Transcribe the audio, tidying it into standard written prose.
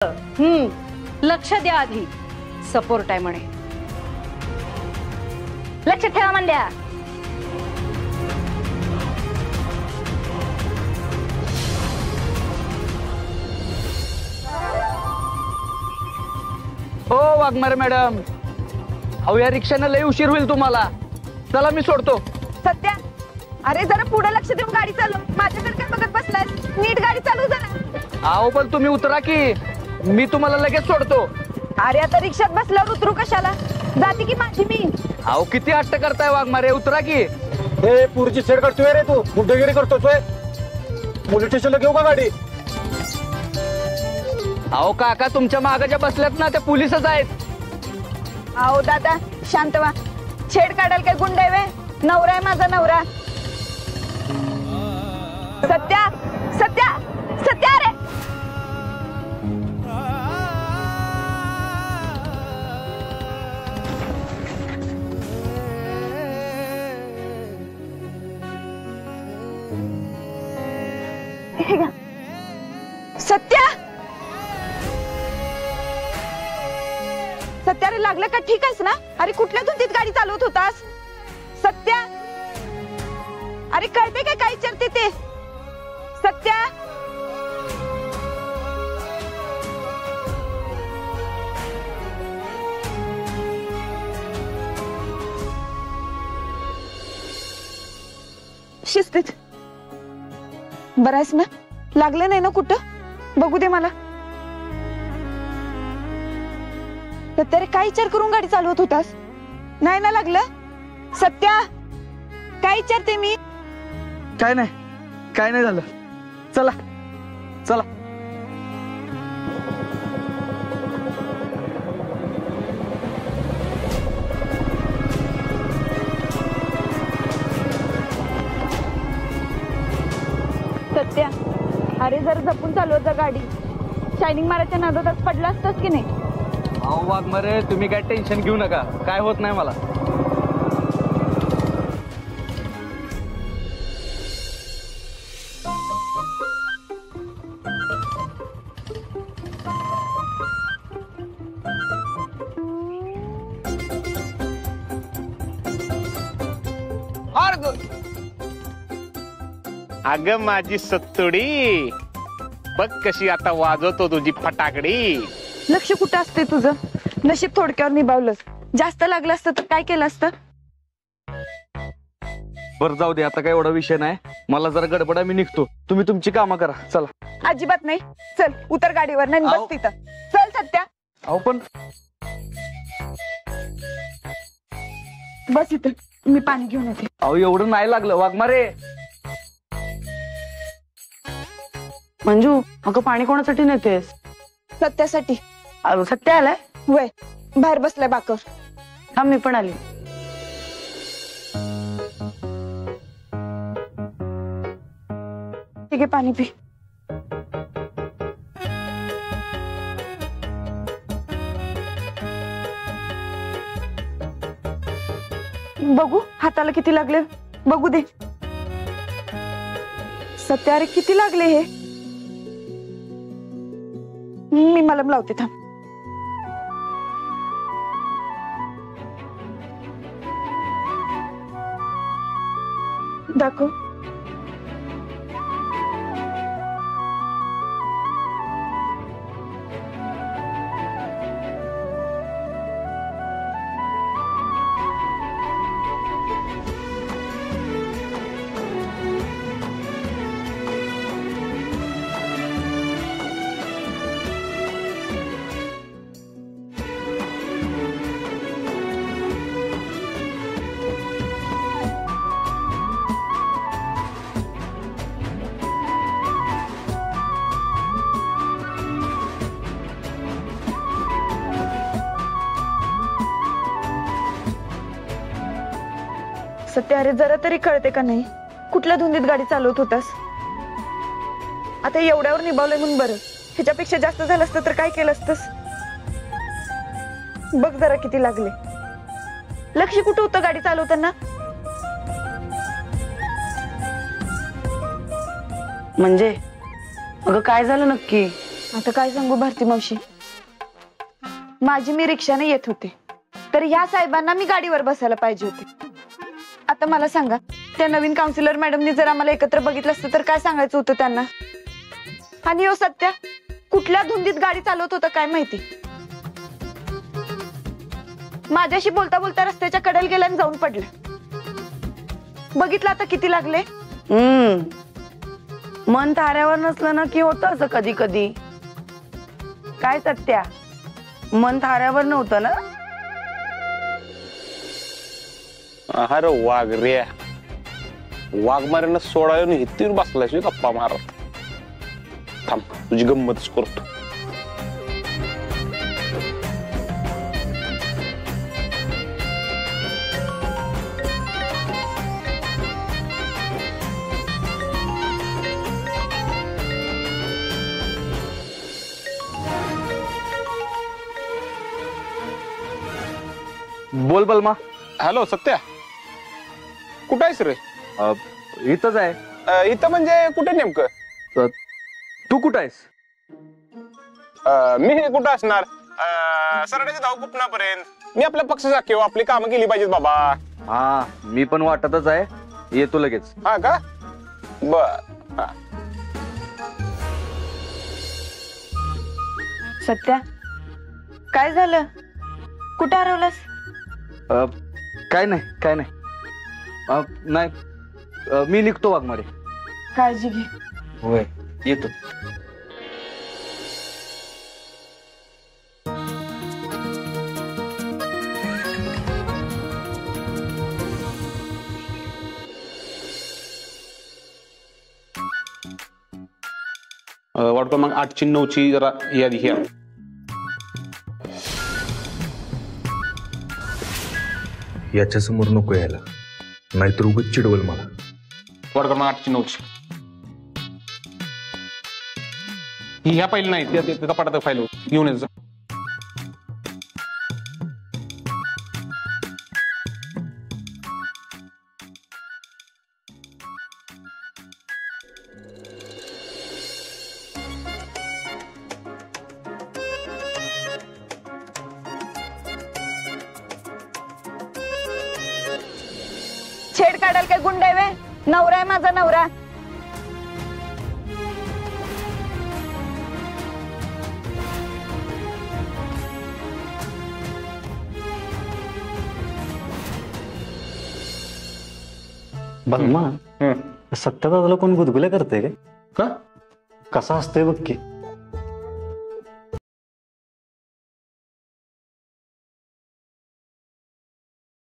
लक्ष द्या आधी, सपोर्ट आहे म्हणे. लक्ष ठेवा म्हणल्या. हो वाघमारे मॅडम, अहो या रिक्षाने लय उशीर होईल तुम्हाला. चला मी सोडतो. सत्या, अरे जरा पुढे लक्ष देऊन गाडी चालव. माझ्याकडे काय बघत बसलाय? नीट गाडी चालू जरा. अहो पण तुम्ही उतरा की, मी तुम्हाला लगेच सोडतो. अरे आता रिक्षात बसल्यावर उतरू कशाला? जाते की माझी मी. अहो किती हट्ट करताय वाघमारे, उतरा की. हे पुढची छेड करतोय रे तू, गुंडगिरी करतोय. पोलीस स्टेशनला घेऊ का गाडी? अहो काका, तुमच्या मागाच्या बसल्यात ना त्या पोलिसच आहेत. अहो दादा शांत व्हा. छेड काढाल काय गुंड आहे? नवरा आहे माझा नवरा. सत्या सत्या सत्या, अरे सत्या सत्या, रे लागलं का? ठीक आहेस ना? अरे कुठल्या धुंदीत गाडी चालवत होतास? सत्या, अरे कळते काय काय विचारते ते? सत्या, शिस्तीत बरं आहेस ना? लागलं नाही ना कुठं? बघू दे मला. सत्या, रे काय विचार करून गाडी चालवत होतास? नाही ना लागलं? सत्या, काय विचारते मी? काय नाही, काय नाही झालं. चला चला. सत्या, अरे जर जपून चालवत जा गाडी. शायनिंग मारायच्या नादात पडला असतास की नाही? अहो वाघमारे, तुम्ही काय टेन्शन घेऊ नका, काय होत नाही मला. अगं माझी सत्तुडी, बघ कशी आता वाजवतो तुझी फटाकडी. लक्ष कुठं असते तुझं? नशीब थोडक्यावर निभावलंस. जास्त लागलं असतं तर काय केलं असतं? बरं जाऊ दे, आता काय एवढा विषय नाही. मला जरा गडबड आहे, मी निघतो. तुम्ही तुमची कामं करा. चला. अजिबात नाही. चल उतर गाडीवर, नाही बस तिथं. चल सत्या. अहो पण बस इथं, मी पाणी घेऊन येते. अहो एवढं नाही लागलं वाघमारे. मंजू, अगं पाणी कोणासाठी नेतेस? सत्यासाठी. सत्या आलाय? वय बाहेर बसलाय बाकर. थांब, मी पण आली. ठीक आहे, पाणी पी. बघू हाताला किती लागले, बघू दे. सत्या, अरे किती लागले हे? मी मलम लावते, थांब. दाखव. सत्या, अरे जरा तरी कळते का नाही? कुठल्या धुंदीत गाडी चालवत होतास? आता एवढ्यावर निभावलंय म्हणून बरं. ह्याच्यापेक्षा जास्त झालं असतं तर काय केलं असतंस? बघ जरा किती लागले. लक्ष कुठं होतं गाडी चालवताना? म्हणजे अगं काय झालं नक्की? आता काय सांगू भारती मावशी, माझी मी रिक्षाने येत होते तर ह्या साहेबांना मी गाडीवर बसायला पाहिजे होते. आता मला सांगा, त्या नवीन काउन्सिलर मॅडमनी जर आम्हाला एकत्र बघितलं असतं तर काय सांगायचं होतं त्यांना? आणि हो सत्या, कुठल्या धुंदीत गाडी चालवत होता काय माहिती. माझ्याशी बोलता बोलता रस्त्याच्या कडेला गेला आणि जाऊन पडलं. बघितलं आता किती लागले. मन थाऱ्यावर नसलं ना की होतं असं कधी कधी. काय सत्या, मन थाऱ्यावर नव्हतं ना? अरे वाघ रे, वाघ मारेनं सोडायला हितीवर बसलायस गप्पा मारत. थांब, तुझी गंमतच करतो. बोल बलमा. हॅलो सत्या, कुठं आहेस रे? इथंच आहे. इथं म्हणजे कुठे नेमकं? तू कुठं आहेस? मी कुठं असणार? सरड्याच्या धाव कुपणापर्यंत. मी आपल्या पक्षाचा किंवा आपली कामं केली पाहिजेत बाबा. हा, मी पण वाटतच आहे, येतो लगेच. हा का? बर. सत्या, काय झालं? कुठं हरवलास? काय नाही, काय नाही. नाही, मी निघतो वाघमारे. काळजी घे. होय, येतो. वार्ड क्रमांक 8ची 9ची जरा यादी घ्या. याच्या समोर नको यायला, नाहीतर उगाच चिडवल मला. वार्ड क्रमांक 8ची 9ची ही ह्या फाईल नाही, त्या कपाटात फाईल घेऊन यायचं. छेड काढाल काय गुंड आहे वे? नवरा आहे माझा नवरा. बघ मग, सत्या दादाला कोण गुदगुल्या करते काय? का? कसा असतंय बघ की.